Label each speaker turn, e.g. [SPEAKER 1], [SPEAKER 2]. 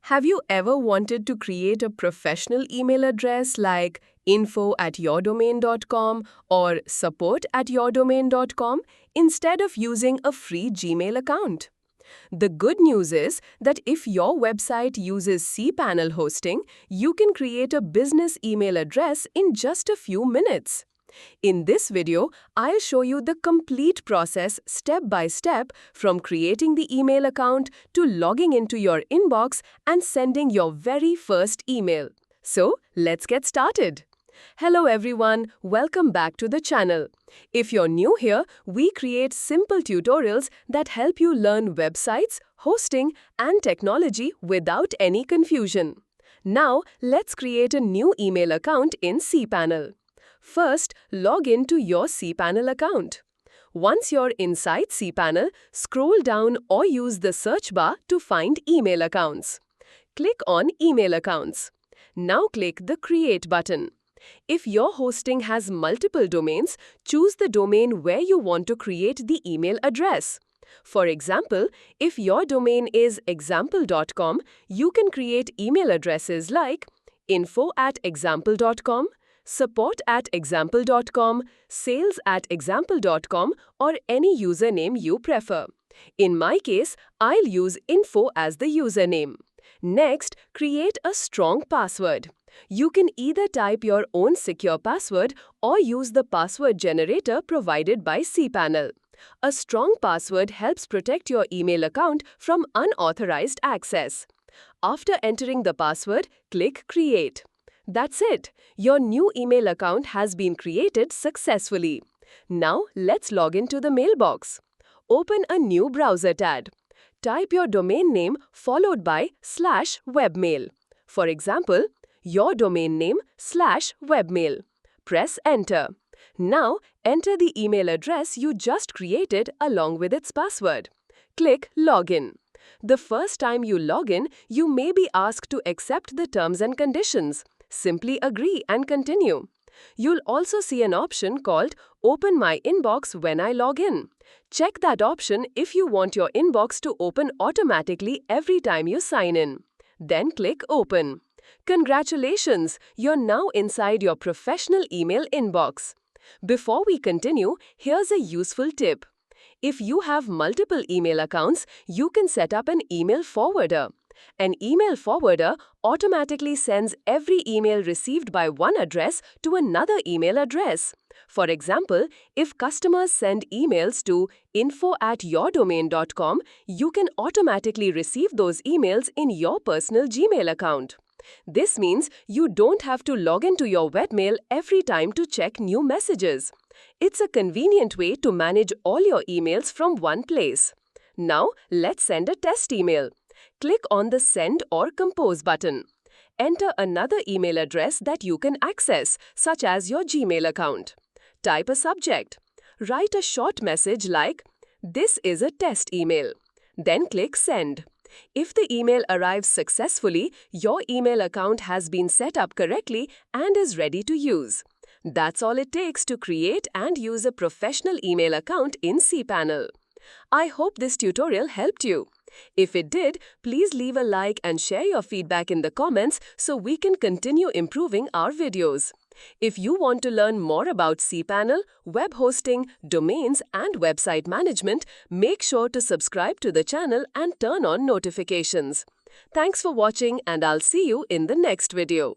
[SPEAKER 1] Have you ever wanted to create a professional email address like info@yourdomain.com or support@yourdomain.com instead of using a free Gmail account? The good news is that if your website uses cPanel hosting, you can create a business email address in just a few minutes. In this video, I'll show you the complete process step by step from creating the email account to logging into your inbox and sending your very first email. So, let's get started. Hello everyone, welcome back to the channel. If you're new here, we create simple tutorials that help you learn websites, hosting, and technology without any confusion. Now, let's create a new email account in cPanel. First, log in to your cPanel account. Once you're inside cPanel, scroll down or use the search bar to find email accounts. Click on Email Accounts. Now click the Create button. If your hosting has multiple domains, choose the domain where you want to create the email address. For example, if your domain is example.com, you can create email addresses like info@example.com, support@example.com, sales@example.com, or any username you prefer. In my case, I'll use info as the username. Next, create a strong password. You can either type your own secure password or use the password generator provided by cPanel. A strong password helps protect your email account from unauthorized access. After entering the password, click Create. That's it. Your new email account has been created successfully. Now, let's log into the mailbox. Open a new browser tab. Type your domain name followed by /webmail. For example, your domain name /webmail. Press Enter. Now, enter the email address you just created along with its password. Click Login. The first time you log in, you may be asked to accept the terms and conditions. Simply agree and continue. You'll also see an option called Open My Inbox when I log in. Check that option if you want your inbox to open automatically every time you sign in. Then click Open. Congratulations! You're now inside your professional email inbox. Before we continue, here's a useful tip. If you have multiple email accounts, you can set up an email forwarder. An email forwarder automatically sends every email received by one address to another email address. For example, if customers send emails to info@yourdomain.com, you can automatically receive those emails in your personal Gmail account. This means you don't have to log into your Webmail every time to check new messages. It's a convenient way to manage all your emails from one place. Now, let's send a test email. Click on the Send or Compose button. Enter another email address that you can access, such as your Gmail account. Type a subject. Write a short message like, "This is a test email." Then click Send. If the email arrives successfully, your email account has been set up correctly and is ready to use. That's all it takes to create and use a professional email account in cPanel. I hope this tutorial helped you. If it did, please leave a like and share your feedback in the comments so we can continue improving our videos. If you want to learn more about cPanel, web hosting, domains, and website management, make sure to subscribe to the channel and turn on notifications. Thanks for watching, and I'll see you in the next video.